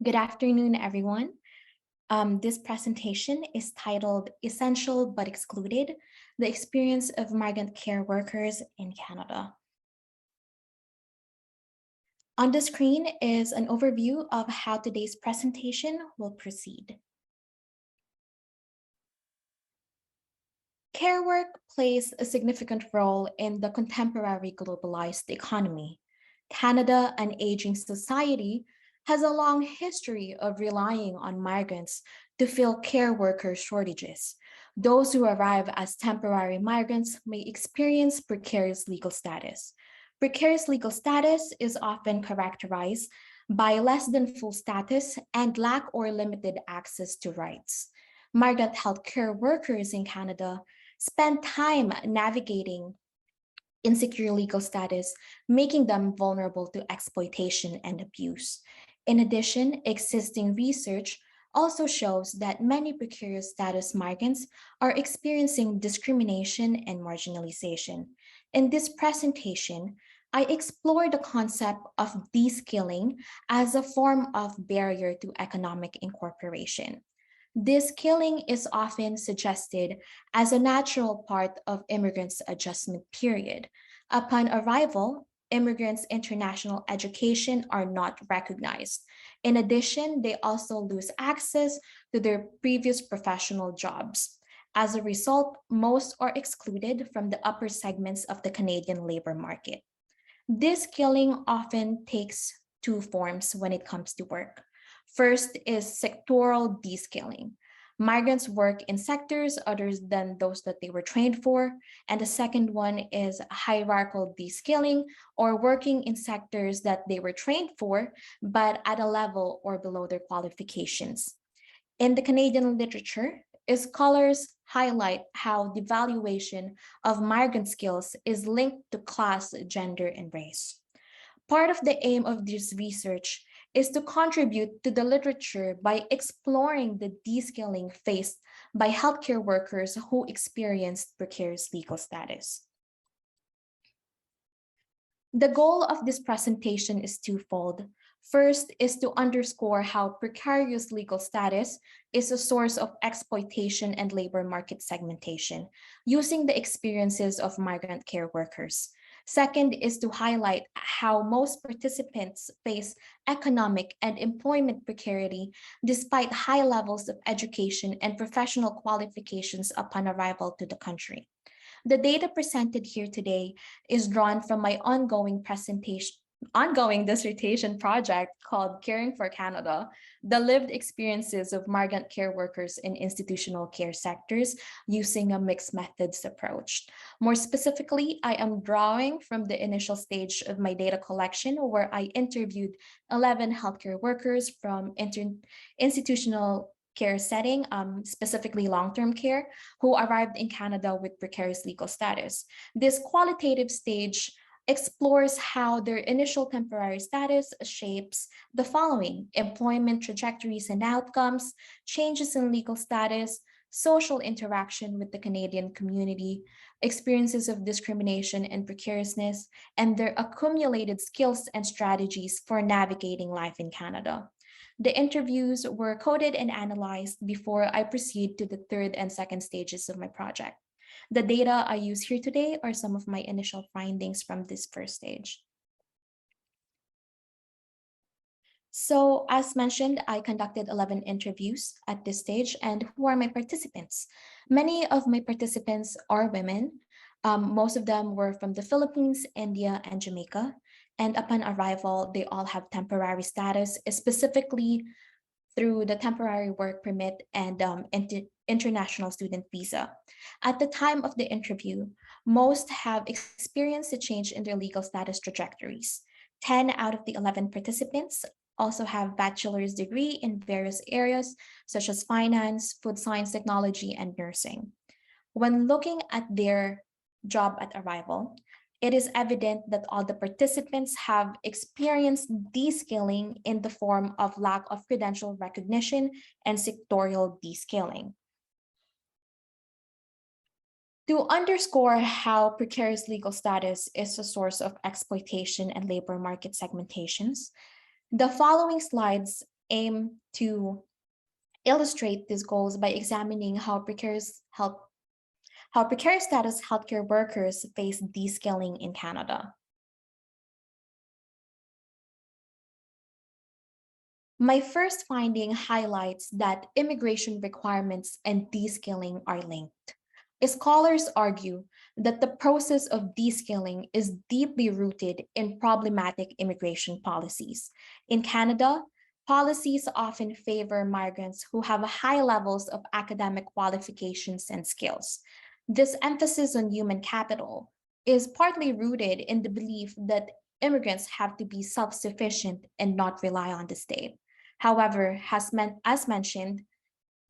Good afternoon, everyone. This presentation is titled Essential but Excluded, the Experience of Migrant Care Workers in Canada. On the screen is an overview of how today's presentation will proceed. Care work plays a significant role in the contemporary globalized economy. Canada, an aging society, has a long history of relying on migrants to fill care worker shortages. Those who arrive as temporary migrants may experience precarious legal status. Precarious legal status is often characterized by less than full status and lack or limited access to rights. Migrant healthcare workers in Canada spend time navigating insecure legal status, making them vulnerable to exploitation and abuse. In addition, existing research also shows that many precarious status migrants are experiencing discrimination and marginalization. In this presentation, I explore the concept of de-skilling as a form of barrier to economic incorporation. This killing is often suggested as a natural part of immigrants' adjustment period. Upon arrival, immigrants' international education are not recognized. In addition, they also lose access to their previous professional jobs. As a result, most are excluded from the upper segments of the Canadian labor market. This killing often takes two forms when it comes to work. First is sectoral descaling. Migrants work in sectors other than those that they were trained for. And the second one is hierarchical descaling, or working in sectors that they were trained for, but at a level or below their qualifications. In the Canadian literature, scholars highlight how the valuation of migrant skills is linked to class, gender, and race. Part of the aim of this research is to contribute to the literature by exploring the descaling faced by healthcare workers who experienced precarious legal status. The goal of this presentation is twofold. First is to underscore how precarious legal status is a source of exploitation and labor market segmentation, using the experiences of migrant care workers. Second is to highlight how most participants face economic and employment precarity despite high levels of education and professional qualifications upon arrival to the country. The data presented here today is drawn from my ongoing dissertation project called Caring for Canada, the lived experiences of migrant care workers in institutional care sectors using a mixed methods approach. More specifically, I am drawing from the initial stage of my data collection where I interviewed 11 healthcare workers from institutional care setting, specifically long-term care, who arrived in Canada with precarious legal status. This qualitative stage explores how their initial temporary status shapes the following: employment trajectories and outcomes, changes in legal status, social interaction with the Canadian community, experiences of discrimination and precariousness, and their accumulated skills and strategies for navigating life in Canada. The interviews were coded and analyzed before I proceed to the third and second stages of my project. The data I use here today are some of my initial findings from this first stage. So as mentioned, I conducted 11 interviews at this stage. And who are my participants? Many of my participants are women. Most of them were from the Philippines, India, and Jamaica. And upon arrival, they all have temporary status, specifically through the temporary work permit and international student visa. At the time of the interview, most have experienced a change in their legal status trajectories. 10 out of the 11 participants also have bachelor's degree in various areas such as finance, food science technology, and nursing. When looking at their job at arrival, it is evident that all the participants have experienced descaling in the form of lack of credential recognition and sectorial descaling. To underscore how precarious legal status is a source of exploitation and labor market segmentations, the following slides aim to illustrate these goals by examining how precarious status healthcare workers face descaling in Canada. My first finding highlights that immigration requirements and descaling are linked. Scholars argue that the process of descaling is deeply rooted in problematic immigration policies. In Canada, policies often favor migrants who have high levels of academic qualifications and skills. This emphasis on human capital is partly rooted in the belief that immigrants have to be self sufficient and not rely on the state. However, as mentioned,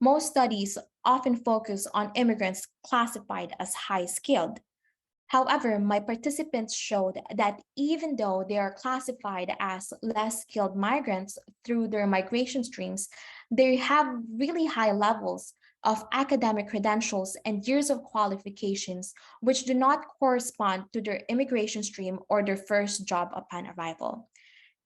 most studies often focus on immigrants classified as high skilled. However, my participants showed that even though they are classified as less skilled migrants through their migration streams, they have really high levels of academic credentials and years of qualifications which do not correspond to their immigration stream or their first job upon arrival.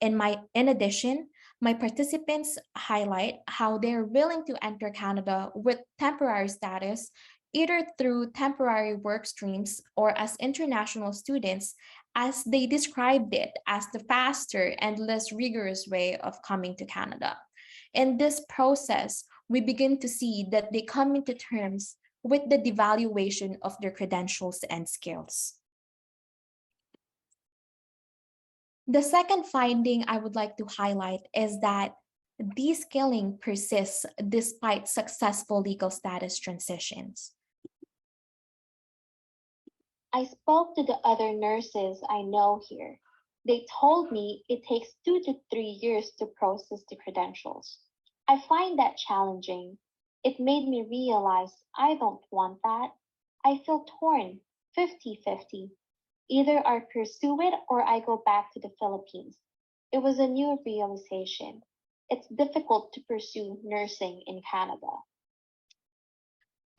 In addition, my participants highlight how they're willing to enter Canada with temporary status, either through temporary work streams or as international students, as they described it as the faster and less rigorous way of coming to Canada. In this process, we begin to see that they come into terms with the devaluation of their credentials and skills. The second finding I would like to highlight is that descaling persists despite successful legal status transitions. I spoke to the other nurses I know here. They told me it takes 2 to 3 years to process the credentials. I find that challenging. It made me realize I don't want that. I feel torn, 50-50. Either I pursue it or I go back to the Philippines. It was a new realization. It's difficult to pursue nursing in Canada.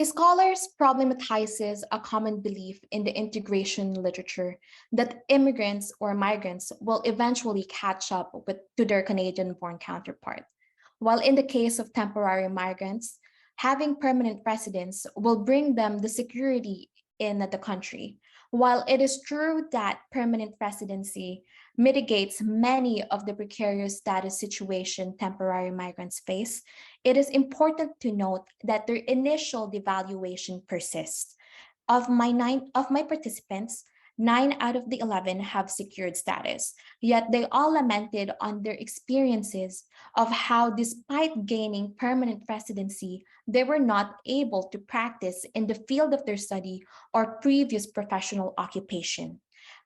Scholars problematizes a common belief in the integration literature that immigrants or migrants will eventually catch up to their Canadian-born counterpart. While in the case of temporary migrants, having permanent residence will bring them the security in the country. While it is true that permanent residency mitigates many of the precarious status situation temporary migrants face, it is important to note that their initial devaluation persists. Of my participants, 9 out of the 11 have secured status, yet they all lamented on their experiences of how, despite gaining permanent residency, they were not able to practice in the field of their study or previous professional occupation.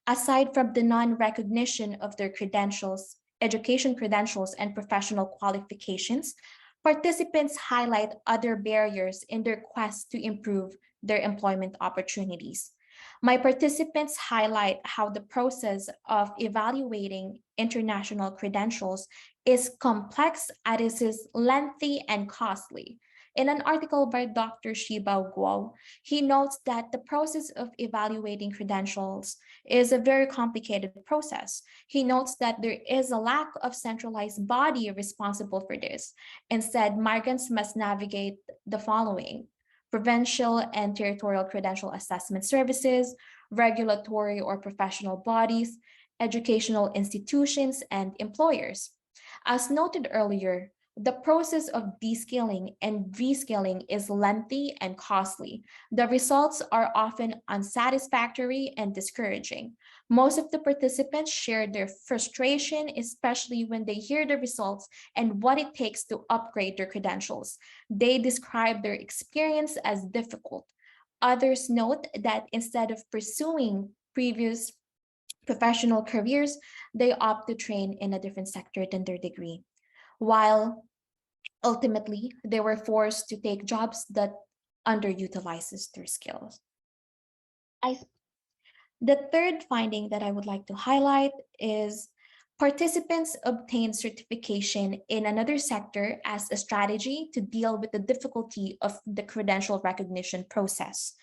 Aside from the non-recognition of their credentials, education credentials, and professional qualifications, participants highlight other barriers in their quest to improve their employment opportunities. My participants highlight how the process of evaluating international credentials is complex as it is lengthy and costly. In an article by Dr. Shiba Guo, he notes that the process of evaluating credentials is a very complicated process. He notes that there is a lack of centralized body responsible for this. Instead, migrants must navigate the following: provincial and territorial credential assessment services, regulatory or professional bodies, educational institutions, and employers. As noted earlier, the process of descaling and rescaling is lengthy and costly. The results are often unsatisfactory and discouraging. Most of the participants shared their frustration, especially when they hear the results and what it takes to upgrade their credentials. They describe their experience as difficult. Others note that instead of pursuing previous professional careers, they opt to train in a different sector than their degree. While ultimately, they were forced to take jobs that underutilizes their skills. I The third finding that I would like to highlight is participants obtained certification in another sector as a strategy to deal with the difficulty of the credential recognition process.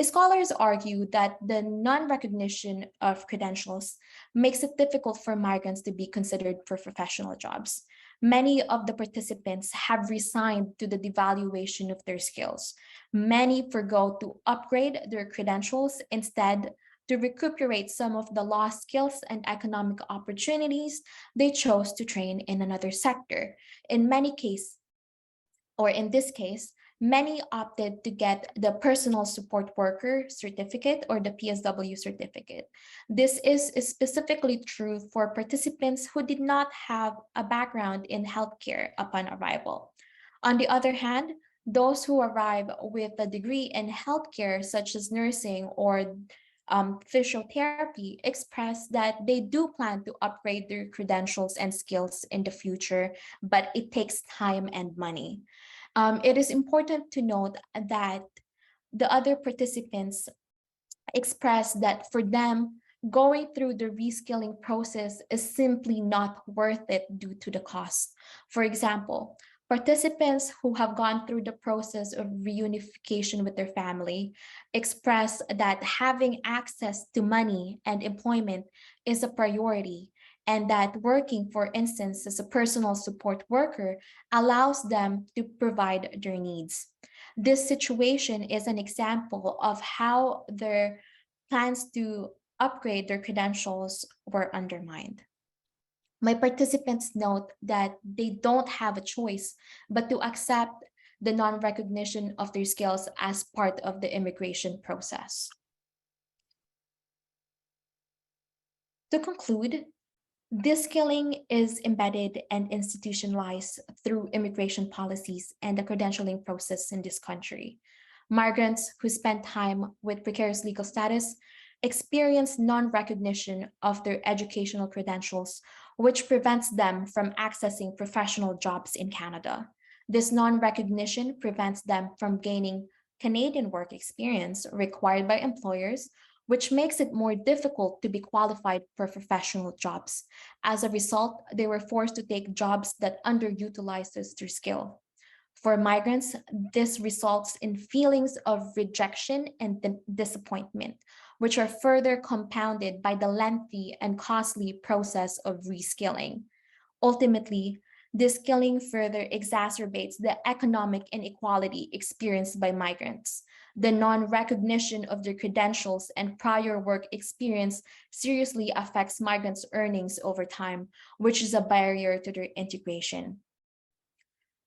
Scholars argue that the non-recognition of credentials makes it difficult for migrants to be considered for professional jobs. Many of the participants have resigned to the devaluation of their skills. Many forgo to upgrade their credentials instead to recuperate some of the lost skills and economic opportunities they chose to train in another sector. In many cases, or in this case, many opted to get the personal support worker certificate or the PSW certificate. This is specifically true for participants who did not have a background in healthcare upon arrival. On the other hand, those who arrive with a degree in healthcare, such as nursing or physiotherapy, express that they do plan to upgrade their credentials and skills in the future, but it takes time and money. It is important to note that the other participants express that for them, going through the reskilling process is simply not worth it due to the cost. For example, participants who have gone through the process of reunification with their family express that having access to money and employment is a priority, and that working, for instance, as a personal support worker allows them to provide their needs. This situation is an example of how their plans to upgrade their credentials were undermined. My participants note that they don't have a choice but to accept the non-recognition of their skills as part of the immigration process. To conclude, this skilling is embedded and institutionalized through immigration policies and the credentialing process in this country. Migrants who spend time with precarious legal status experience non-recognition of their educational credentials, which prevents them from accessing professional jobs in Canada. This non-recognition prevents them from gaining Canadian work experience required by employers, which makes it more difficult to be qualified for professional jobs. As a result, they were forced to take jobs that underutilizes their skill. For migrants, this results in feelings of rejection and disappointment, which are further compounded by the lengthy and costly process of reskilling. Ultimately, this skilling further exacerbates the economic inequality experienced by migrants. The non-recognition of their credentials and prior work experience seriously affects migrants' earnings over time, which is a barrier to their integration.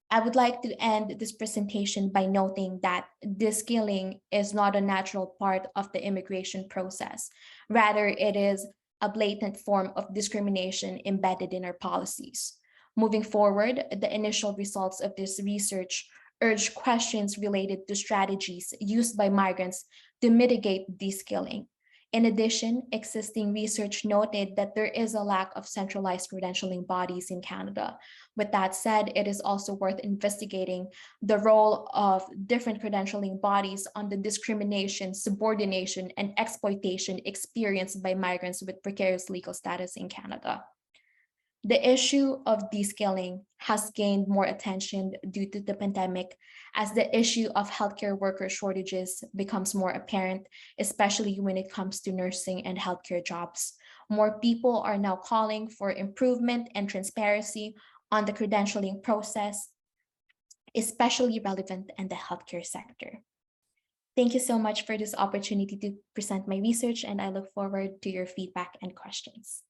I would like to end this presentation by noting that this skilling is not a natural part of the immigration process. Rather, it is a blatant form of discrimination embedded in our policies. Moving forward, the initial results of this research urge questions related to strategies used by migrants to mitigate de-skilling. In addition, existing research noted that there is a lack of centralized credentialing bodies in Canada. With that said, it is also worth investigating the role of different credentialing bodies on the discrimination, subordination, and exploitation experienced by migrants with precarious legal status in Canada. The issue of de-skilling has gained more attention due to the pandemic as the issue of healthcare worker shortages becomes more apparent, especially when it comes to nursing and healthcare jobs. More people are now calling for improvement and transparency on the credentialing process, especially relevant in the healthcare sector. Thank you so much for this opportunity to present my research, and I look forward to your feedback and questions.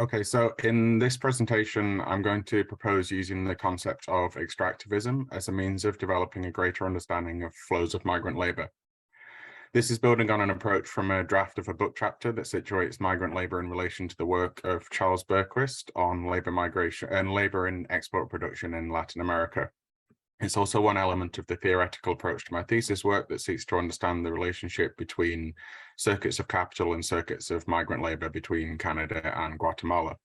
Okay, so in this presentation, I'm going to propose using the concept of extractivism as a means of developing a greater understanding of flows of migrant labor. This is building on an approach from a draft of a book chapter that situates migrant labor in relation to the work of Charles Berquist on labor migration and labor in export production in Latin America. It's also one element of the theoretical approach to my thesis work that seeks to understand the relationship between circuits of capital and circuits of migrant labor between Canada and Guatemala.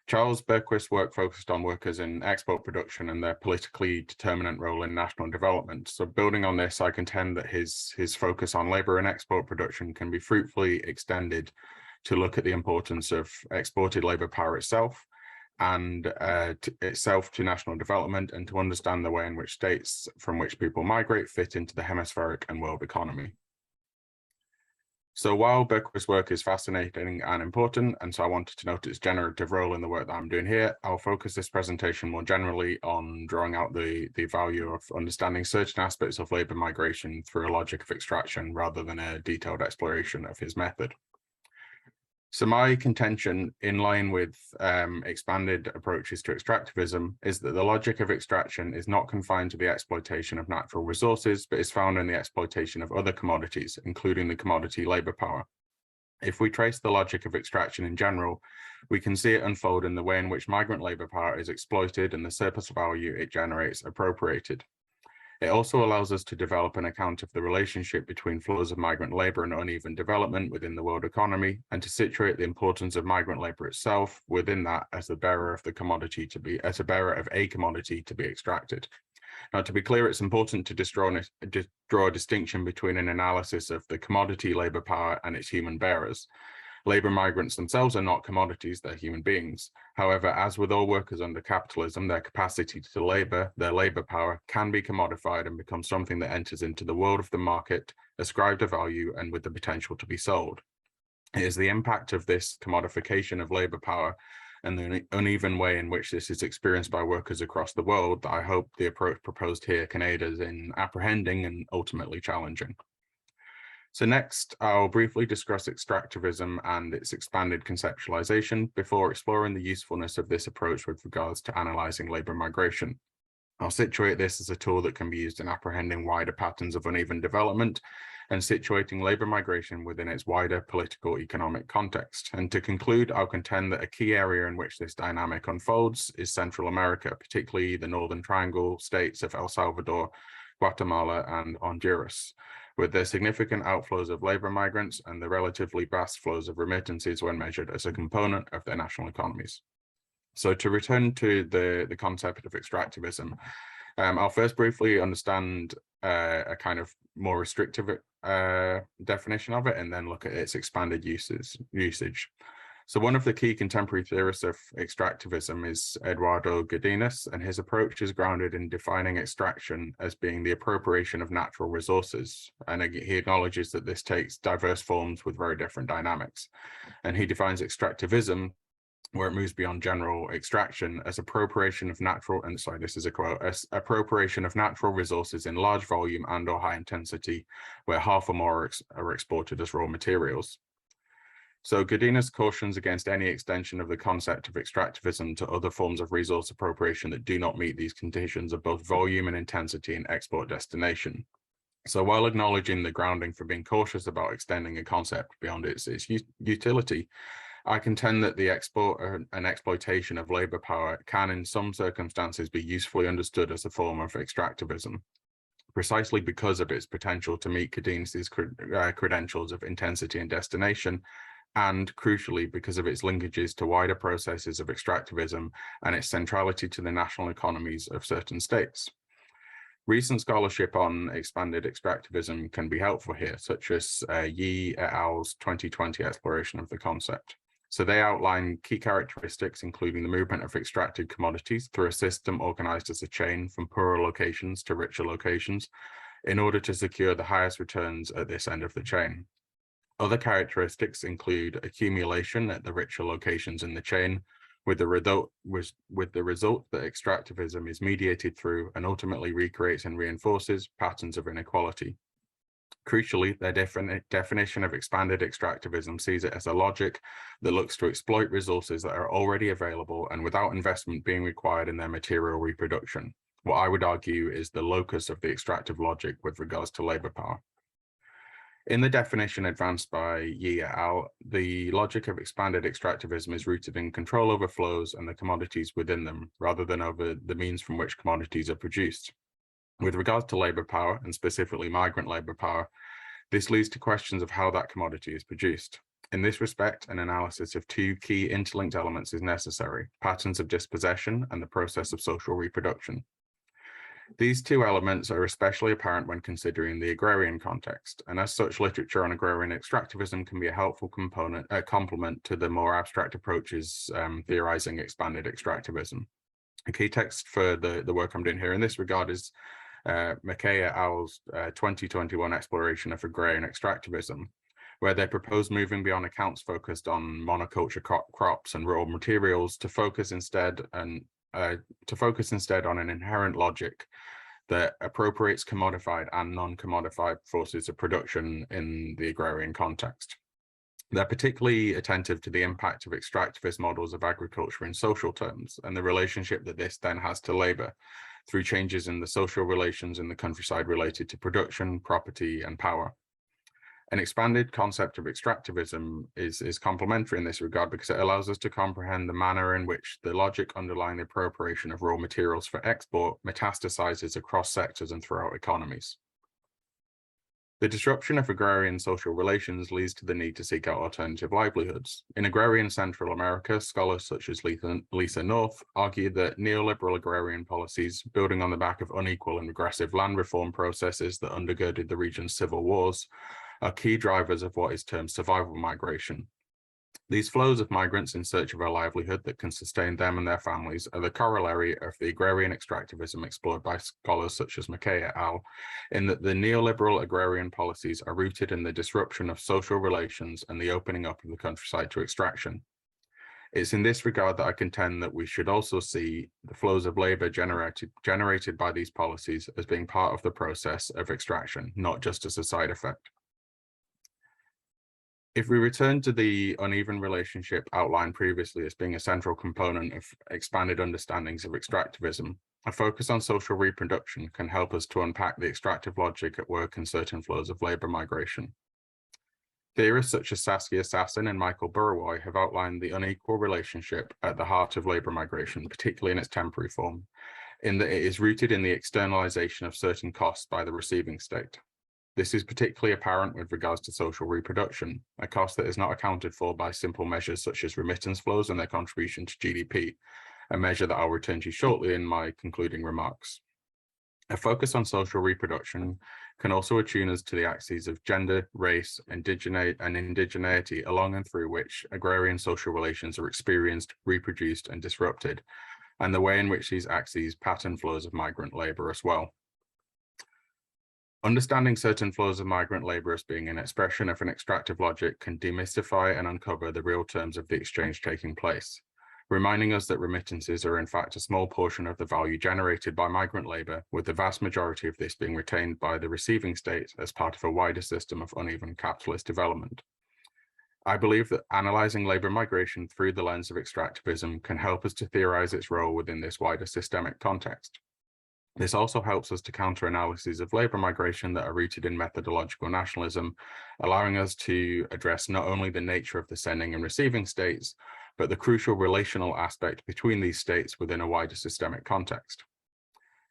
Charles Berquist's work focused on workers in export production and their politically determinant role in national development. So building on this, I contend that his focus on labor and export production can be fruitfully extended to look at the importance of exported labor power itself, and to national development, and to understand the way in which states from which people migrate fit into the hemispheric and world economy. So while Borras' work is fascinating and important, and so I wanted to note its generative role in the work that I'm doing here, I'll focus this presentation more generally on drawing out the value of understanding certain aspects of labour migration through a logic of extraction rather than a detailed exploration of his method. So my contention, in line with expanded approaches to extractivism, is that the logic of extraction is not confined to the exploitation of natural resources, but is found in the exploitation of other commodities, including the commodity labour power. If we trace the logic of extraction in general, we can see it unfold in the way in which migrant labour power is exploited and the surplus value it generates appropriated. It also allows us to develop an account of the relationship between flows of migrant labour and uneven development within the world economy, and to situate the importance of migrant labour itself within that as the bearer of the commodity as a bearer of a commodity to be extracted. Now, to be clear, it's important to draw a distinction between an analysis of the commodity labour power and its human bearers. Labour migrants themselves are not commodities, they're human beings. However, as with all workers under capitalism, their capacity to labour, their labour power, can be commodified and become something that enters into the world of the market, ascribed a value and with the potential to be sold. It is the impact of this commodification of labour power and the uneven way in which this is experienced by workers across the world that I hope the approach proposed here can aid us in apprehending and ultimately challenging. So next, I'll briefly discuss extractivism and its expanded conceptualization before exploring the usefulness of this approach with regards to analyzing labour migration. I'll situate this as a tool that can be used in apprehending wider patterns of uneven development and situating labour migration within its wider political economic context. And to conclude, I'll contend that a key area in which this dynamic unfolds is Central America, particularly the Northern Triangle states of El Salvador, Guatemala, and Honduras, with their significant outflows of labour migrants and the relatively vast flows of remittances when measured as a component of their national economies. So to return to the concept of extractivism, I'll first briefly understand a kind of more restrictive definition of it and then look at its expanded usage. So one of the key contemporary theorists of extractivism is Eduardo Godinez, and his approach is grounded in defining extraction as being the appropriation of natural resources. And he acknowledges that this takes diverse forms with very different dynamics. And he defines extractivism, where it moves beyond general extraction, as appropriation of natural, and sorry, this is a quote, as appropriation of natural resources in large volume and or high intensity, where half or more are exported as raw materials. So Godinez cautions against any extension of the concept of extractivism to other forms of resource appropriation that do not meet these conditions of both volume and intensity and export destination. So while acknowledging the grounding for being cautious about extending a concept beyond its utility, I contend that the export and exploitation of labour power can in some circumstances be usefully understood as a form of extractivism, precisely because of its potential to meet Godinez's credentials of intensity and destination, and crucially because of its linkages to wider processes of extractivism and its centrality to the national economies of certain states. Recent scholarship on expanded extractivism can be helpful here, such as Yi et al.'s 2020 exploration of the concept. So they outline key characteristics, including the movement of extracted commodities through a system organized as a chain from poorer locations to richer locations in order to secure the highest returns at this end of the chain. Other characteristics include accumulation at the richer locations in the chain, with the result that extractivism is mediated through and ultimately recreates and reinforces patterns of inequality. Crucially, their definition of expanded extractivism sees it as a logic that looks to exploit resources that are already available and without investment being required in their material reproduction. What I would argue is the locus of the extractive logic with regards to labour power. In the definition advanced by Yi et al., the logic of expanded extractivism is rooted in control over flows and the commodities within them, rather than over the means from which commodities are produced. With regards to labour power, and specifically migrant labour power, this leads to questions of how that commodity is produced. In this respect, an analysis of two key interlinked elements is necessary: patterns of dispossession and the process of social reproduction. These two elements are especially apparent when considering the agrarian context, and as such, literature on agrarian extractivism can be a helpful complement to the more abstract approaches theorizing expanded extractivism. A key text for the work I'm doing here in this regard is McKay et al.'s 2021 exploration of agrarian extractivism, where they propose moving beyond accounts focused on monoculture crops and raw materials to focus instead on an inherent logic that appropriates commodified and non-commodified forces of production in the agrarian context. They're particularly attentive to the impact of extractivist models of agriculture in social terms and the relationship that this then has to labor through changes in the social relations in the countryside related to production, property, and power. An expanded concept of extractivism is complementary in this regard because it allows us to comprehend the manner in which the logic underlying the appropriation of raw materials for export metastasizes across sectors and throughout economies. The disruption of agrarian social relations leads to the need to seek out alternative livelihoods. In agrarian Central America, scholars such as Lisa North argue that neoliberal agrarian policies, building on the back of unequal and regressive land reform processes that undergirded the region's civil wars, are key drivers of what is termed survival migration. These flows of migrants in search of a livelihood that can sustain them and their families are the corollary of the agrarian extractivism explored by scholars such as McKay et al., in that the neoliberal agrarian policies are rooted in the disruption of social relations and the opening up of the countryside to extraction. It's in this regard that I contend that we should also see the flows of labor generated by these policies as being part of the process of extraction, not just as a side effect. If we return to the uneven relationship outlined previously as being a central component of expanded understandings of extractivism, a focus on social reproduction can help us to unpack the extractive logic at work in certain flows of labor migration. Theorists such as Saskia Sassen and Michael Burawoy have outlined the unequal relationship at the heart of labor migration, particularly in its temporary form, in that it is rooted in the externalization of certain costs by the receiving state. This is particularly apparent with regards to social reproduction, a cost that is not accounted for by simple measures such as remittance flows and their contribution to GDP, a measure that I'll return to shortly in my concluding remarks. A focus on social reproduction can also attune us to the axes of gender, race, and indigeneity along and through which agrarian social relations are experienced, reproduced, and disrupted, and the way in which these axes pattern flows of migrant labor as well. Understanding certain flows of migrant labor as being an expression of an extractive logic can demystify and uncover the real terms of the exchange taking place, reminding us that remittances are in fact a small portion of the value generated by migrant labor, with the vast majority of this being retained by the receiving state as part of a wider system of uneven capitalist development. I believe that analyzing labor migration through the lens of extractivism can help us to theorize its role within this wider systemic context. This also helps us to counter analyses of labor migration that are rooted in methodological nationalism, allowing us to address not only the nature of the sending and receiving states, but the crucial relational aspect between these states within a wider systemic context.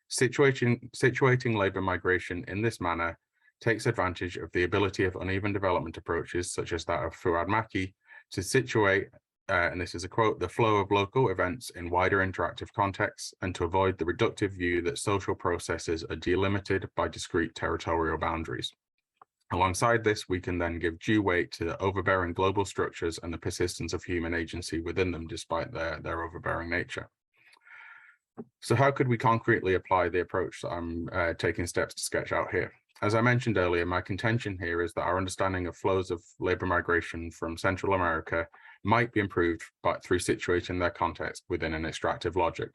Situating labor migration in this manner takes advantage of the ability of uneven development approaches, such as that of Fuad Maki, to situate, and this is a quote, the flow of local events in wider interactive contexts, and to avoid the reductive view that social processes are delimited by discrete territorial boundaries. Alongside this, we can then give due weight to the overbearing global structures and the persistence of human agency within them, despite their overbearing nature. So how could we concretely apply the approach that I'm taking steps to sketch out here? As I mentioned earlier, my contention here is that our understanding of flows of labor migration from Central America might be improved through situating their context within an extractive logic.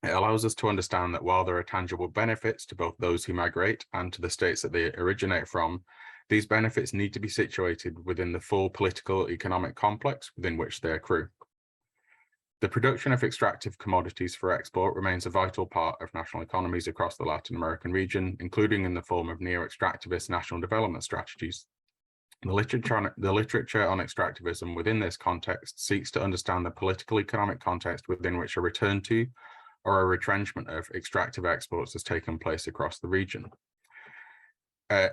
It allows us to understand that while there are tangible benefits to both those who migrate and to the states that they originate from, these benefits need to be situated within the full political economic complex within which they accrue. The production of extractive commodities for export remains a vital part of national economies across the Latin American region, including in the form of neo-extractivist national development strategies. The literature on extractivism within this context seeks to understand the political economic context within which a return to or a retrenchment of extractive exports has taken place across the region.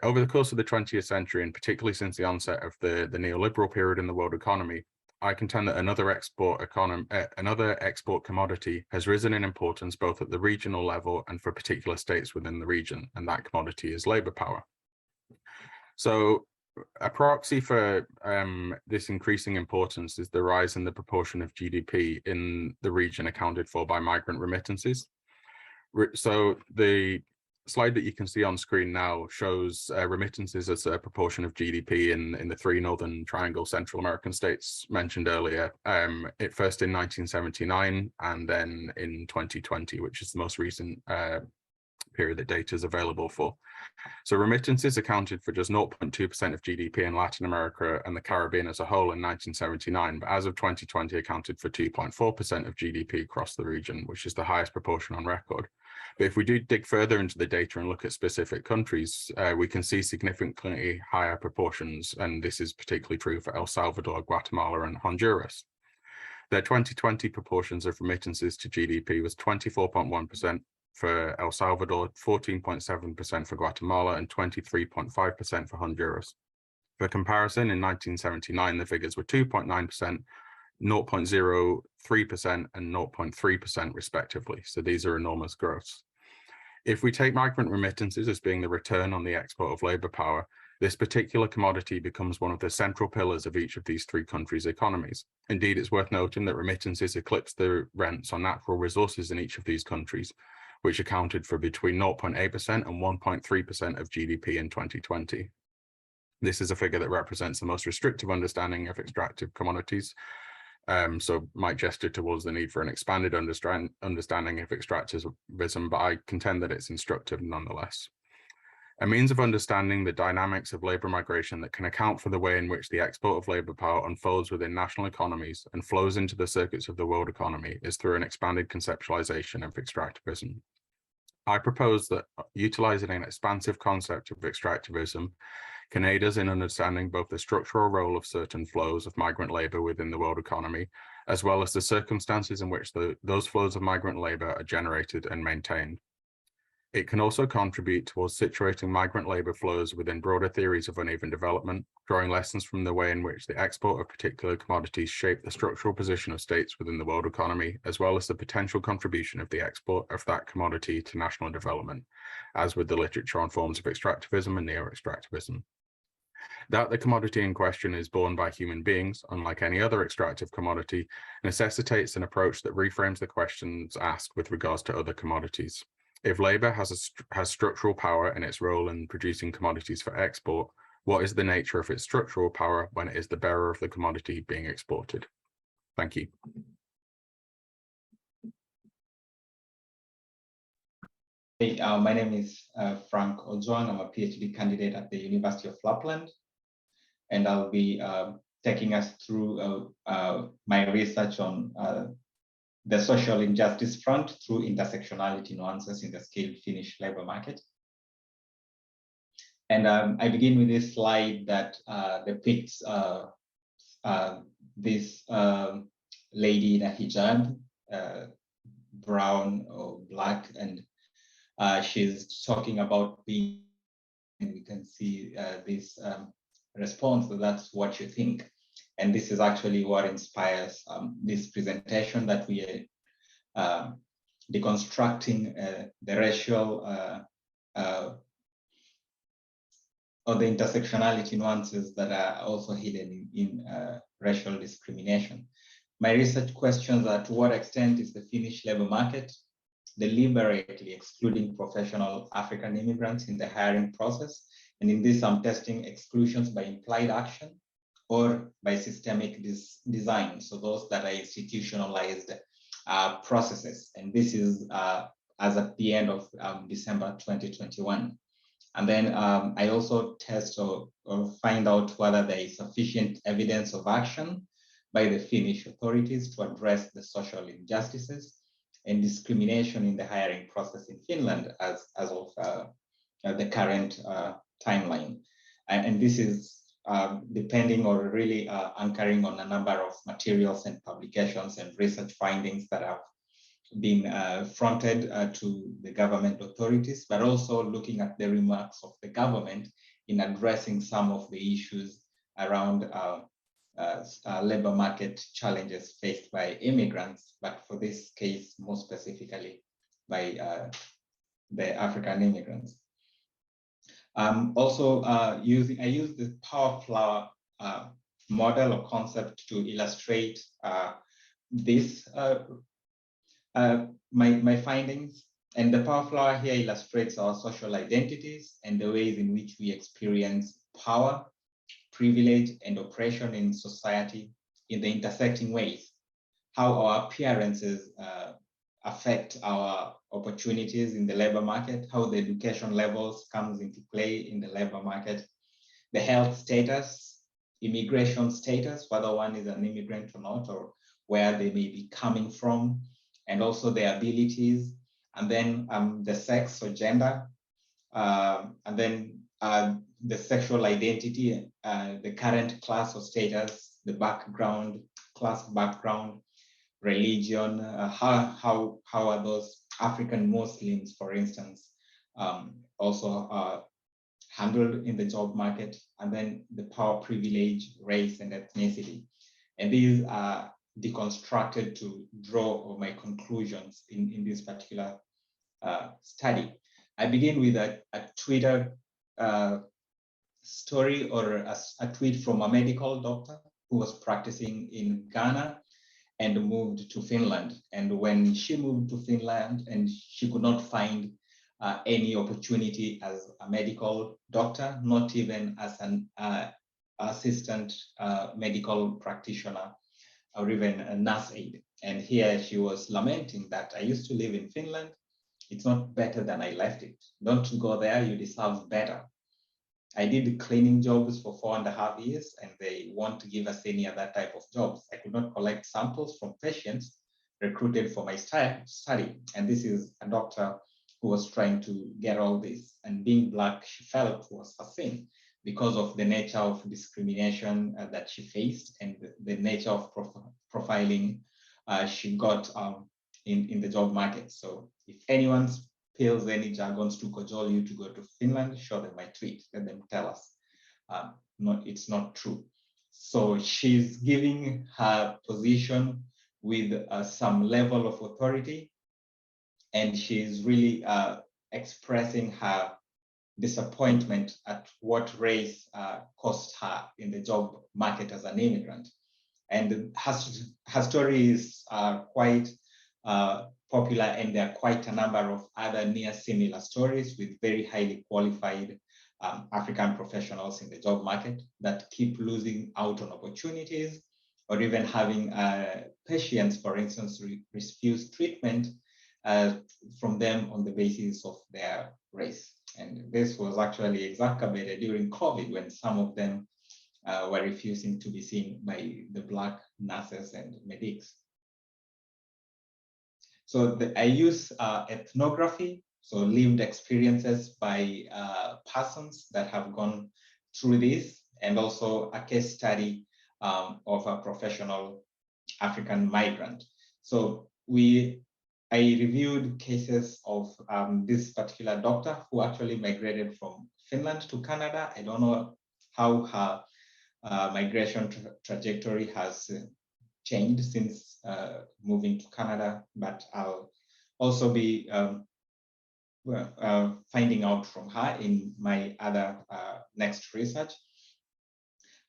Over the course of the 20th century, and particularly since the onset of the neoliberal period in the world economy, I contend that another export commodity has risen in importance both at the regional level and for particular states within the region, and that commodity is labor power. So a proxy for this increasing importance is the rise in the proportion of GDP in the region accounted for by migrant remittances. So the slide that you can see on screen now shows remittances as a proportion of GDP in the three Northern Triangle Central American states mentioned earlier. It first in 1979 and then in 2020, which is the most recent period that data is available for. So remittances accounted for just 0.2% of GDP in Latin America and the Caribbean as a whole in 1979, but as of 2020 accounted for 2.4% of GDP across the region, which is the highest proportion on record. But if we do dig further into the data and look at specific countries, we can see significantly higher proportions, and this is particularly true for El Salvador, Guatemala, and Honduras. Their 2020 proportions of remittances to GDP was 24.1%, for El Salvador, 14.7% for Guatemala, and 23.5% for Honduras. For comparison, in 1979, the figures were 2.9%, 0.03%, and 0.3% respectively. So these are enormous growths. If we take migrant remittances as being the return on the export of labor power, this particular commodity becomes one of the central pillars of each of these three countries' economies. Indeed, it's worth noting that remittances eclipse the rents on natural resources in each of these countries, which accounted for between 0.8% and 1.3% of GDP in 2020. This is a figure that represents the most restrictive understanding of extractive commodities, so might gesture towards the need for an expanded understanding of extractivism, but I contend that it's instructive nonetheless. A means of understanding the dynamics of labor migration that can account for the way in which the export of labor power unfolds within national economies and flows into the circuits of the world economy is through an expanded conceptualization of extractivism. I propose that utilizing an expansive concept of extractivism can aid us in understanding both the structural role of certain flows of migrant labor within the world economy, as well as the circumstances in which those flows of migrant labor are generated and maintained. It can also contribute towards situating migrant labor flows within broader theories of uneven development, drawing lessons from the way in which the export of particular commodities shape the structural position of states within the world economy, as well as the potential contribution of the export of that commodity to national development, as with the literature on forms of extractivism and neo-extractivism. That the commodity in question is borne by human beings, unlike any other extractive commodity, necessitates an approach that reframes the questions asked with regards to other commodities. If labor has structural power in its role in producing commodities for export, what is the nature of its structural power when it is the bearer of the commodity being exported? Thank you. Hey, my name is Frank Ojwang. I'm a PhD candidate at the University of Lapland, and I'll be taking us through my research on the social injustice front through intersectionality nuances in the skilled Finnish labor market. And I begin with this slide that depicts this lady in a hijab, brown or black, and she's talking about being, and we can see this response, so that's what you think. And this is actually what inspires this presentation, that we are deconstructing the racial or the intersectionality nuances that are also hidden in racial discrimination. My research questions are: to what extent is the Finnish labor market deliberately excluding professional African immigrants in the hiring process? And in this, I'm testing exclusions by implied action or by systemic design, so those that are institutionalized processes. And this is as at the end of December 2021. And then I also test or find out whether there is sufficient evidence of action by the Finnish authorities to address the social injustices and discrimination in the hiring process in Finland as of the current timeline. And this is depending or really anchoring on a number of materials and publications and research findings that have been fronted to the government authorities, but also looking at the remarks of the government in addressing some of the issues around labor market challenges faced by immigrants, but for this case, more specifically by the African immigrants. Also, I use the power flower model or concept to illustrate this my findings. And the power flower here illustrates our social identities and the ways in which we experience power, privilege, and oppression in society in the intersecting ways. How our appearances affect our opportunities in the labor market, how the education levels comes into play in the labor market, the health status, immigration status, whether one is an immigrant or not, or where they may be coming from, and also their abilities, and then the sex or gender, and then the sexual identity, the current class or status, the background, class background, religion, how are those African Muslims, for instance, also handled in the job market, and then the power, privilege, race, and ethnicity. And these are deconstructed to draw my conclusions in this particular study. I begin with a Twitter story or a tweet from a medical doctor who was practicing in Ghana and moved to Finland. And when she moved to Finland and she could not find any opportunity as a medical doctor, not even as an assistant medical practitioner or even a nurse aide. And here she was lamenting that I used to live in Finland. It's not better than I left it. Don't go there, you deserve better. I did cleaning jobs for 4.5 years and they want to give us any other type of jobs. I could not collect samples from patients recruited for my study. And this is a doctor who was trying to get all this. And being Black, she felt was a sin because of the nature of discrimination that she faced and the nature of profiling she got in the job market. So if anyone spills any jargons to cajole you to go to Finland, show them my tweet, let them tell us. No, it's not true. So she's giving her position with some level of authority, and she's really expressing her disappointment at what race cost her in the job market as an immigrant. And her stories are quite popular, and there are quite a number of other near similar stories with very highly qualified African professionals in the job market that keep losing out on opportunities or even having patients, for instance, refuse treatment from them on the basis of their race. And this was actually exacerbated during COVID when some of them were refusing to be seen by the Black nurses and medics. So I use ethnography, so lived experiences by persons that have gone through this, and also a case study of a professional African migrant. So I reviewed cases of this particular doctor who actually migrated from Finland to Canada. I don't know how her migration trajectory has changed since moving to Canada, but I'll also be finding out from her in my other next research.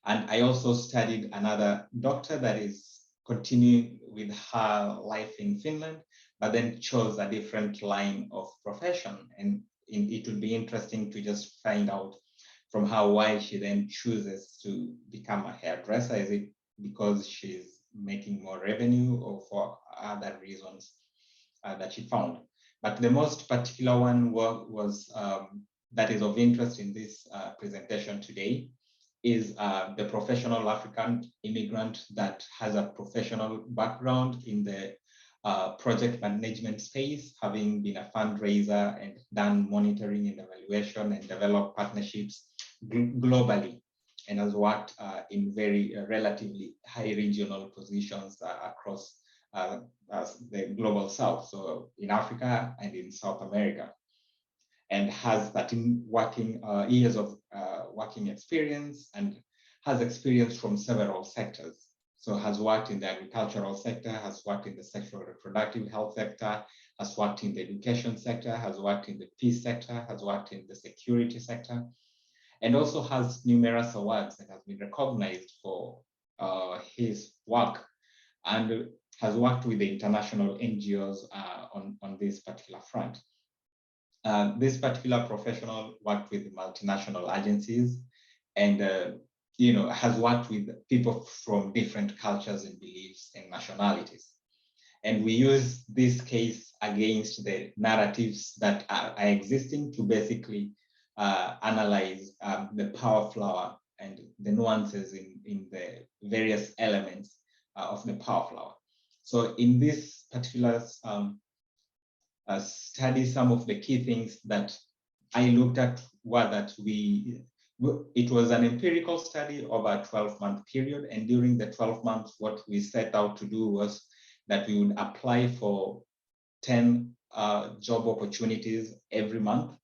And I also studied another doctor that is continuing with her life in Finland, but then chose a different line of profession. And it would be interesting to just find out from her why she then chooses to become a hairdresser. Is it because she's making more revenue or for other reasons that she found? But the most particular one was that is of interest in this presentation today is the professional African immigrant that has a professional background in the project management space, having been a fundraiser and done monitoring and evaluation and developed partnerships globally, and has worked in very relatively high regional positions across the global South, so in Africa and in South America, and has 13 years of working experience and has experience from several sectors. So has worked in the agricultural sector, has worked in the sexual reproductive health sector, has worked in the education sector, has worked in the peace sector, has worked in the security sector, and also has numerous awards and has been recognized for his work, and has worked with the international NGOs on this particular front. This particular professional worked with multinational agencies and has worked with people from different cultures and beliefs and nationalities. And we use this case against the narratives that are existing to basically analyze the power flower and the nuances in the various elements of the power flower. So in this particular study, some of the key things that I looked at were that it was an empirical study over a 12-month period. And during the 12 months, what we set out to do was that we would apply for 10 job opportunities every month.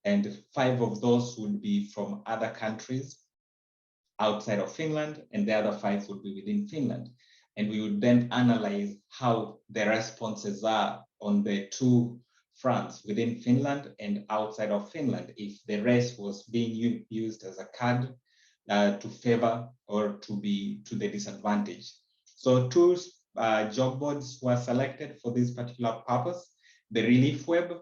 And 5 of those would be from other countries outside of Finland, and the other 5 would be within Finland. And we would then analyze how the responses are on the 2 fronts, within Finland and outside of Finland, if the race was being used as a card to favor or to be to the disadvantage. So 2 job boards were selected for this particular purpose. The Relief Web,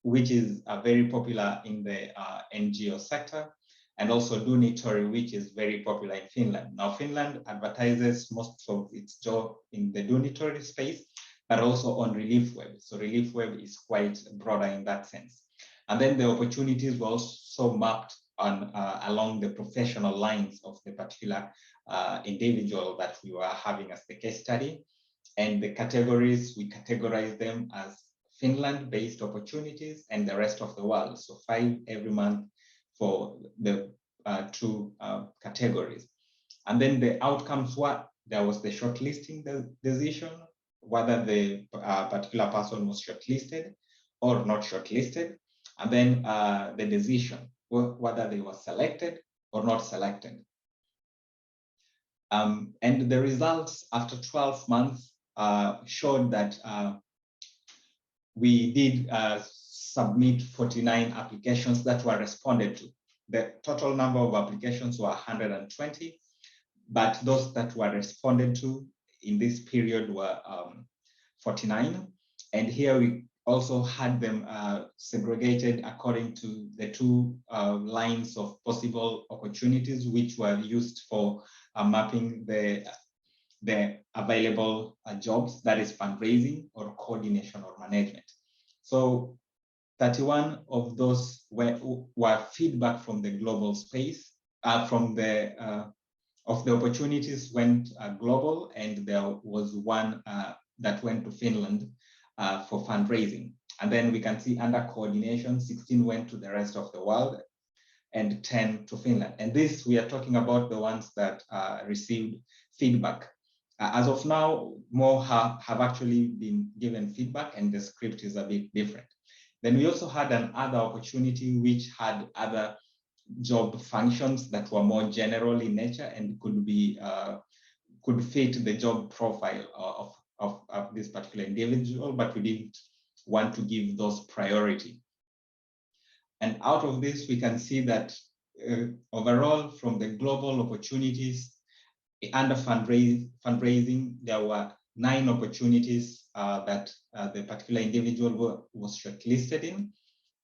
which is very popular in the NGO sector, and also Dunitory, which is very popular in Finland. Now, Finland advertises most of its job in the Dunitory space, but also on Relief Web. So Relief Web is quite broader in that sense. And then the opportunities were also mapped on along the professional lines of the particular individual that we were having as the case study. And the categories, we categorize them as Finland-based opportunities and the rest of the world. So 5 every month for the 2 categories. And then the outcomes were, there was the shortlisting decision, whether the particular person was shortlisted or not shortlisted. And then the decision, whether they were selected or not selected. And the results after 12 months showed that we did submit 49 applications that were responded to. The total number of applications were 120, but those that were responded to in this period were 49. And here we also had them segregated according to the 2 lines of possible opportunities, which were used for mapping the available jobs, that is fundraising or coordination or management. So 31 of those were feedback from the global space, from the of the opportunities went global, and there was 1 that went to Finland for fundraising. And then we can see under coordination, 16 went to the rest of the world and 10 to Finland. And this, we are talking about the ones that received feedback. As of now, more have actually been given feedback, and the script is a bit different. Then we also had another opportunity which had other job functions that were more general in nature and could fit the job profile of this particular individual, but we didn't want to give those priority. And out of this, we can see that overall, from the global opportunities, under fundraising, there were 9 opportunities that the particular individual was shortlisted in,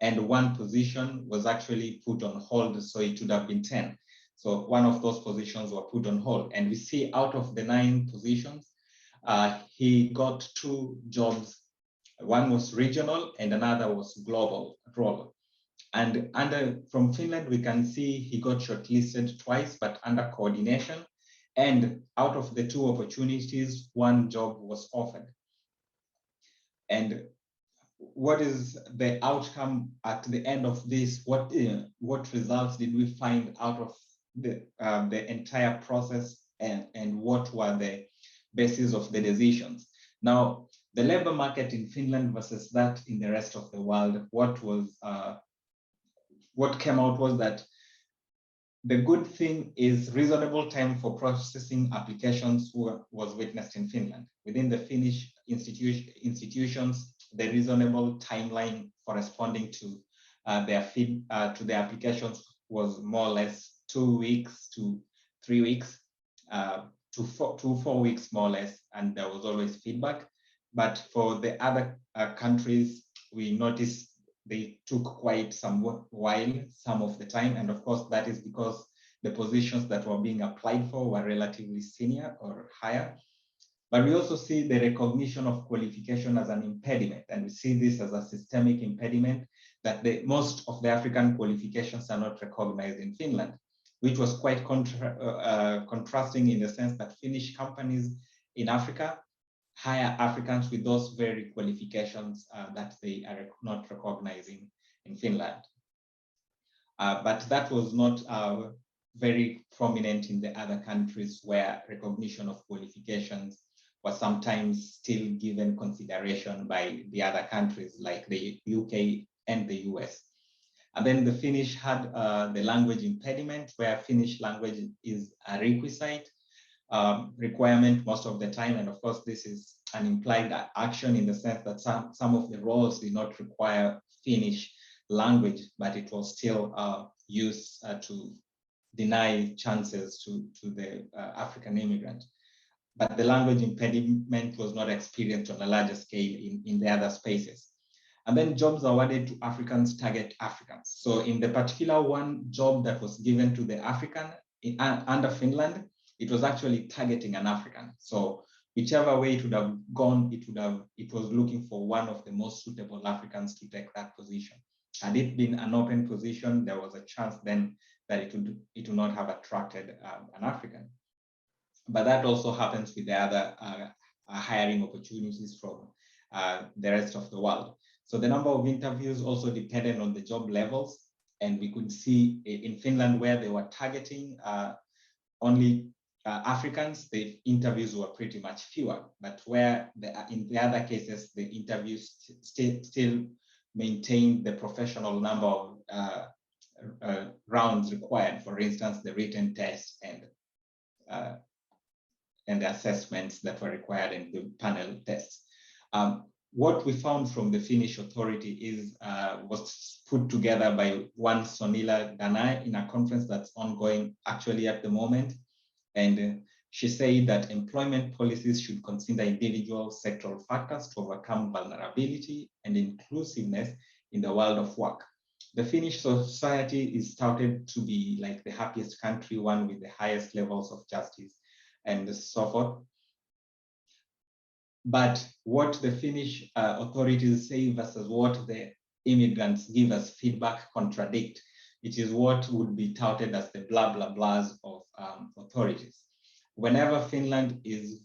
and 1 position was actually put on hold, so it would have been 10. So 1 of those positions were put on hold. And we see out of the 9 positions, he got 2 jobs. 1 was regional and another was global role. And from Finland, we can see he got shortlisted twice, but under coordination. And out of the 2 opportunities, 1 job was offered. And what is the outcome at the end of this? What results did we find out of the entire process, and what were the basis of the decisions? Now, the labor market in Finland versus that in the rest of the world, what came out was that the good thing is reasonable time for processing applications was witnessed in Finland. Within the Finnish institutions, the reasonable timeline for responding to the applications was more or less 2 weeks to 3 weeks, to 4 weeks more or less, and there was always feedback. But for the other countries, we noticed they took quite some while, some of the time. And of course, that is because the positions that were being applied for were relatively senior or higher. But we also see the recognition of qualification as an impediment. And we see this as a systemic impediment that most of the African qualifications are not recognized in Finland, which was quite contrasting in the sense that Finnish companies in Africa hire Africans with those very qualifications that they are not recognizing in Finland. But that was not very prominent in the other countries where recognition of qualifications was sometimes still given consideration by the other countries like the UK and the US. And then the Finnish had the language impediment, where Finnish language is a requisite requirement most of the time. And of course, this is an implied action in the sense that some of the roles did not require Finnish language, but it was still used to deny chances to the African immigrant. But the language impediment was not experienced on a larger scale in the other spaces. And then jobs awarded to Africans target Africans. So in the particular one job that was given to the African under Finland, it was actually targeting an African. So whichever way it would have gone, it was looking for one of the most suitable Africans to take that position. Had it been an open position, there was a chance then that it would not have attracted an African. But that also happens with the other hiring opportunities from the rest of the world. So the number of interviews also depended on the job levels. And we could see in Finland, where they were targeting only Africans, the interviews were pretty much fewer. But where in the other cases, the interviews still maintained the professional number of rounds required. For instance, the written test and the assessments that were required in the panel tests. What we found from the Finnish authority was put together by one Sonila Danai in a conference that's ongoing actually at the moment. And she said that employment policies should consider individual sectoral factors to overcome vulnerability and inclusiveness in the world of work. The Finnish society is touted to be like the happiest country, one with the highest levels of justice and so forth. But what the Finnish authorities say versus what the immigrants give us feedback contradict. It is what would be touted as the blah, blah, blahs of authorities. Whenever Finland is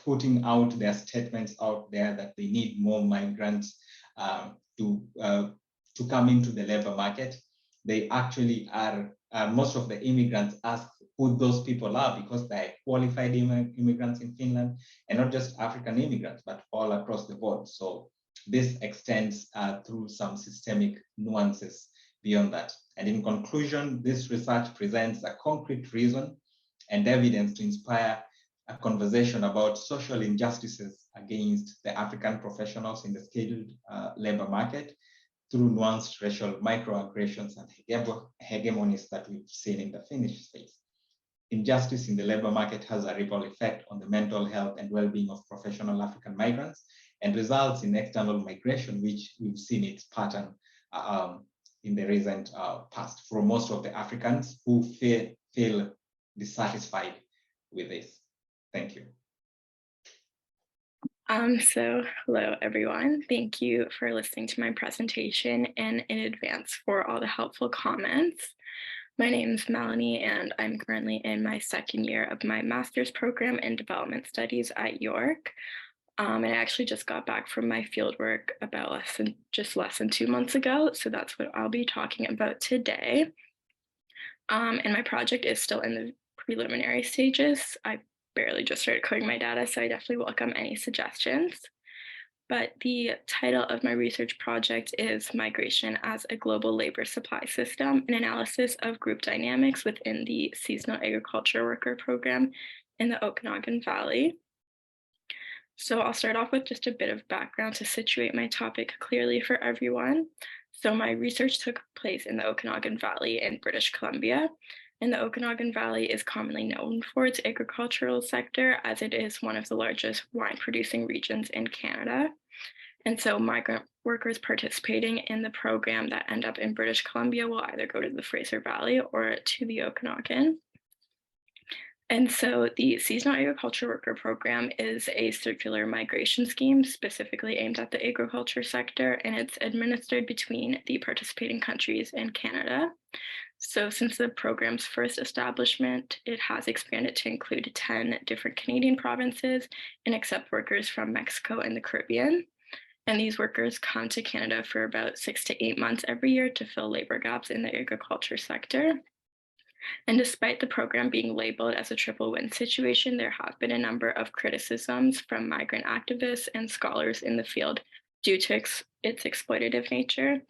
putting out their statements out there that they need more migrants to come into the labor market, they actually are, most of the immigrants ask who those people are, because they're qualified immigrants in Finland, and not just African immigrants, but all across the board. So this extends through some systemic nuances beyond that. And in conclusion, this research presents a concrete reason and evidence to inspire a conversation about social injustices against the African professionals in the skilled labor market through nuanced racial microaggressions and hegemonies that we've seen in the Finnish space. Injustice in the labor market has a ripple effect on the mental health and well-being of professional African migrants and results in external migration, which we've seen its pattern in the recent past for most of the Africans who feel dissatisfied with this. Thank you. So hello, everyone. Thank you for listening to my presentation and in advance for all the helpful comments. My name is Melanie, and I'm currently in my second year of my master's program in development studies at York. And I actually just got back from my fieldwork about less than 2 months ago. So that's what I'll be talking about today. And my project is still in the preliminary stages. I barely just started coding my data, so I definitely welcome any suggestions. But the title of my research project is Migration as a Global Labor Supply System, an analysis of group dynamics within the seasonal agriculture worker program in the Okanagan Valley. So I'll start off with just a bit of background to situate my topic clearly for everyone. So my research took place in the Okanagan Valley in British Columbia. And the Okanagan Valley is commonly known for its agricultural sector, as it is one of the largest wine producing regions in Canada. And so migrant workers participating in the program that end up in British Columbia will either go to the Fraser Valley or to the Okanagan. And so the Seasonal Agriculture Worker Program is a circular migration scheme specifically aimed at the agriculture sector, and it's administered between the participating countries and Canada. So since the program's first establishment, it has expanded to include 10 different Canadian provinces and accept workers from Mexico and the Caribbean. And these workers come to Canada for about 6 to 8 months every year to fill labor gaps in the agriculture sector. And despite the program being labeled as a triple win situation, there have been a number of criticisms from migrant activists and scholars in the field due to its exploitative nature.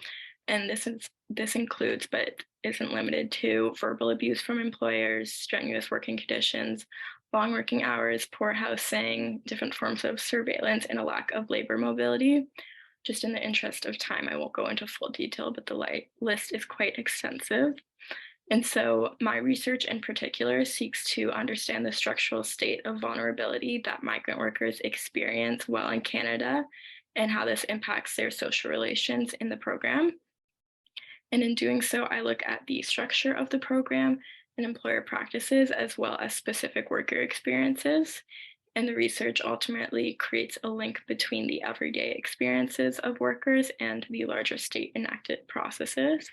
And this includes, but isn't limited to, verbal abuse from employers, strenuous working conditions, long working hours, poor housing, different forms of surveillance, and a lack of labor mobility. Just in the interest of time, I won't go into full detail, but the list is quite extensive. And so my research in particular seeks to understand the structural state of vulnerability that migrant workers experience while in Canada and how this impacts their social relations in the program. And in doing so, I look at the structure of the program and employer practices, as well as specific worker experiences. And the research ultimately creates a link between the everyday experiences of workers and the larger state enacted processes.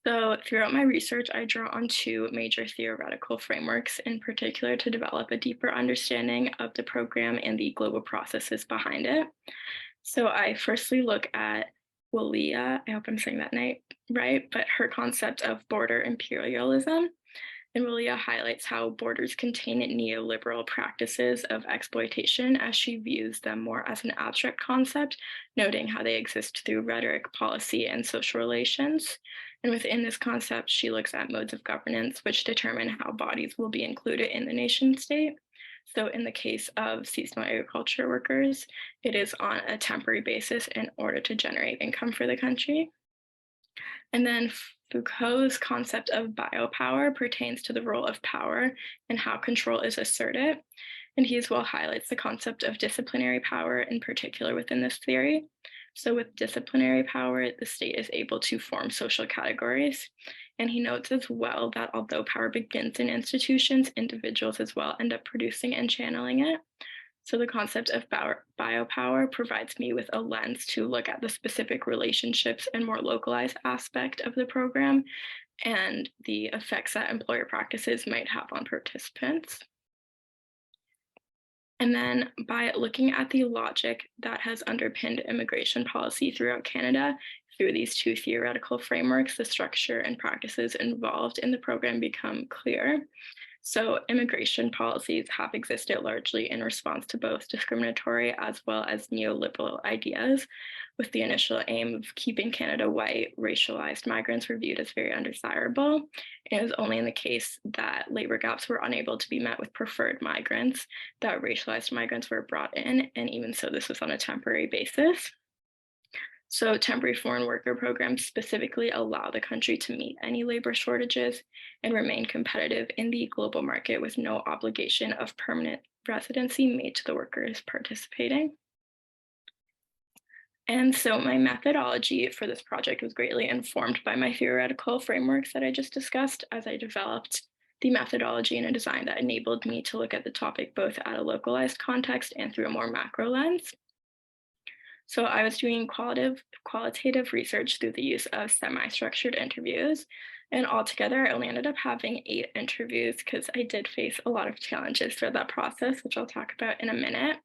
So throughout my research, I draw on two major theoretical frameworks in particular to develop a deeper understanding of the program and the global processes behind it. So I firstly look at Leah, I hope I'm saying that right, but her concept of border imperialism. And Leah highlights how borders contain neoliberal practices of exploitation as she views them more as an abstract concept, noting how they exist through rhetoric, policy, and social relations. And within this concept, she looks at modes of governance which determine how bodies will be included in the nation state. So in the case of seasonal agriculture workers, it is on a temporary basis in order to generate income for the country. And then Foucault's concept of biopower pertains to the role of power and how control is asserted. And he as well highlights the concept of disciplinary power in particular within this theory. So with disciplinary power, the state is able to form social categories. And he notes as well that although power begins in institutions, individuals as well end up producing and channeling it. So the concept of biopower provides me with a lens to look at the specific relationships and more localized aspect of the program and the effects that employer practices might have on participants. And then by looking at the logic that has underpinned immigration policy throughout Canada, through these two theoretical frameworks, the structure and practices involved in the program become clear. So immigration policies have existed largely in response to both discriminatory as well as neoliberal ideas, with the initial aim of keeping Canada white. Racialized migrants were viewed as very undesirable. And it was only in the case that labor gaps were unable to be met with preferred migrants that racialized migrants were brought in, and even so, this was on a temporary basis. So temporary foreign worker programs specifically allow the country to meet any labor shortages and remain competitive in the global market with no obligation of permanent residency made to the workers participating. And so my methodology for this project was greatly informed by my theoretical frameworks that I just discussed as I developed the methodology and a design that enabled me to look at the topic both at a localized context and through a more macro lens. So I was doing qualitative research through the use of semi-structured interviews. And altogether, I only ended up having 8 interviews because I did face a lot of challenges throughout that process, which I'll talk about in a minute.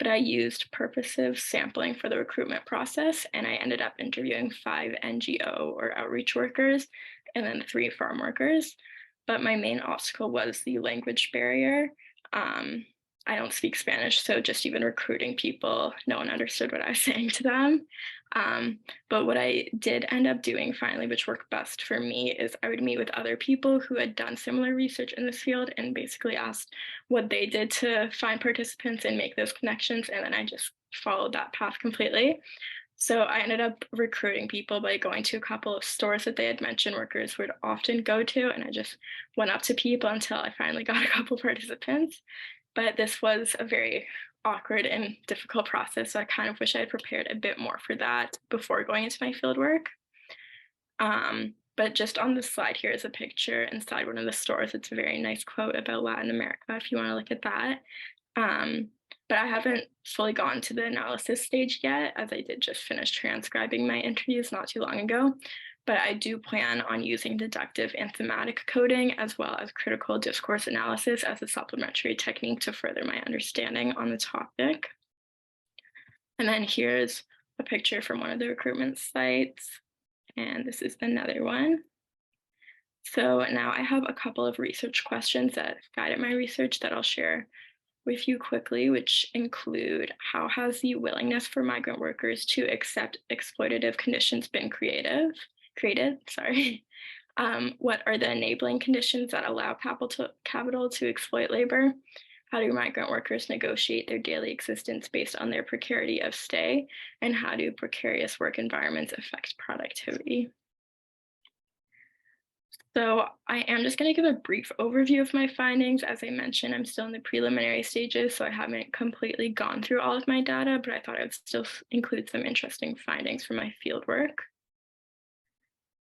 But I used purposive sampling for the recruitment process, and I ended up interviewing 5 NGO or outreach workers and then 3 farm workers. But my main obstacle was the language barrier. I don't speak Spanish, so just even recruiting people, no one understood what I was saying to them. But what I did end up doing finally, which worked best for me, is I would meet with other people who had done similar research in this field and basically asked what they did to find participants and make those connections. And then I just followed that path completely. So I ended up recruiting people by going to a couple of stores that they had mentioned workers would often go to. And I just went up to people until I finally got a couple participants. But this was a very awkward and difficult process. So I kind of wish I had prepared a bit more for that before going into my fieldwork. But just on this slide here is a picture inside one of the stores. It's a very nice quote about Latin America, if you want to look at that. But I haven't fully gone to the analysis stage yet, as I did just finish transcribing my interviews not too long ago. But I do plan on using deductive and thematic coding, as well as critical discourse analysis as a supplementary technique to further my understanding on the topic. And then here's a picture from one of the recruitment sites. And this is another one. So now I have a couple of research questions that guided my research that I'll share with you quickly, which include: how has the willingness for migrant workers to accept exploitative conditions been created? What are the enabling conditions that allow capital to exploit labor? How do migrant workers negotiate their daily existence based on their precarity of stay? And how do precarious work environments affect productivity? So I am just going to give a brief overview of my findings. As I mentioned, I'm still in the preliminary stages, so I haven't completely gone through all of my data, but I thought I would still include some interesting findings from my fieldwork.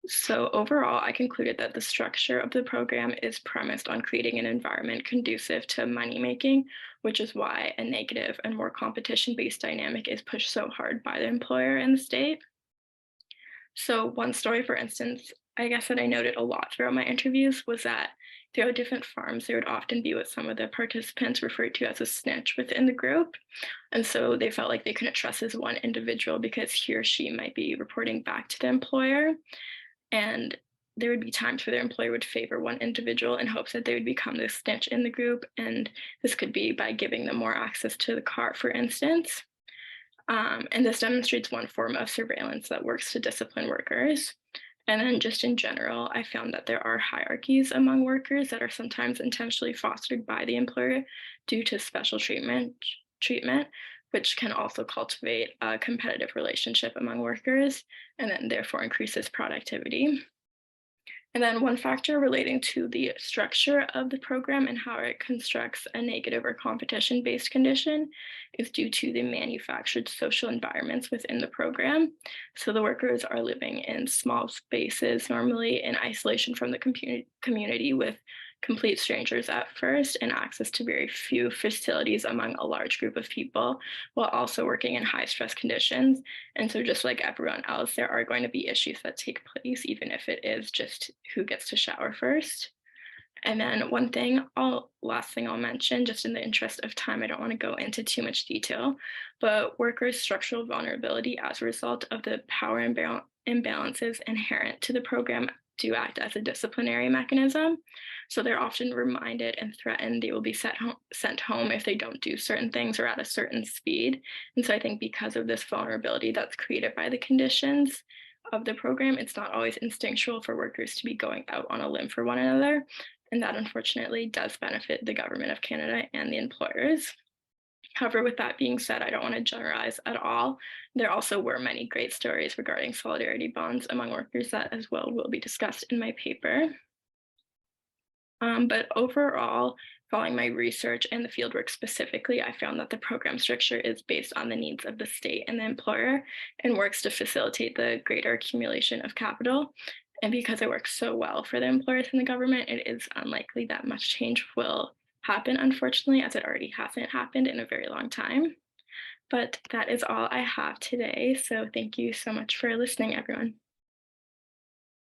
So overall, I concluded that the structure of the program is premised on creating an environment conducive to money making, which is why a negative and more competition-based dynamic is pushed so hard by the employer and the state. So one story, for instance, I guess that I noted a lot throughout my interviews was that throughout different farms, there would often be what some of the participants referred to as a snitch within the group. And so they felt like they couldn't trust this one individual because he or she might be reporting back to the employer. And there would be times where their employer would favor one individual in hopes that they would become the snitch in the group. And this could be by giving them more access to the car, for instance. And this demonstrates one form of surveillance that works to discipline workers. And then just in general, I found that there are hierarchies among workers that are sometimes intentionally fostered by the employer due to special treatment, which can also cultivate a competitive relationship among workers and then therefore increases productivity. And then one factor relating to the structure of the program and how it constructs a negative or competition-based condition is due to the manufactured social environments within the program. So the workers are living in small spaces, normally in isolation from the community, with complete strangers at first and access to very few facilities among a large group of people, while also working in high stress conditions. And so just like everyone else, there are going to be issues that take place, even if it is just who gets to shower first. And then last thing I'll mention, just in the interest of time, I don't want to go into too much detail, but workers' structural vulnerability as a result of the power imbalances inherent to the program do act as a disciplinary mechanism. So they're often reminded and threatened they will be sent home if they don't do certain things or at a certain speed. And so I think because of this vulnerability that's created by the conditions of the program, it's not always instinctual for workers to be going out on a limb for one another. And that unfortunately does benefit the government of Canada and the employers. However, with that being said, I don't want to generalize at all. There also were many great stories regarding solidarity bonds among workers that as well will be discussed in my paper. But overall, following my research and the fieldwork specifically, I found that the program structure is based on the needs of the state and the employer and works to facilitate the greater accumulation of capital. And because it works so well for the employers and the government, it is unlikely that much change will happen, unfortunately, as it already hasn't happened in a very long time. But that is all I have today. So thank you so much for listening, everyone.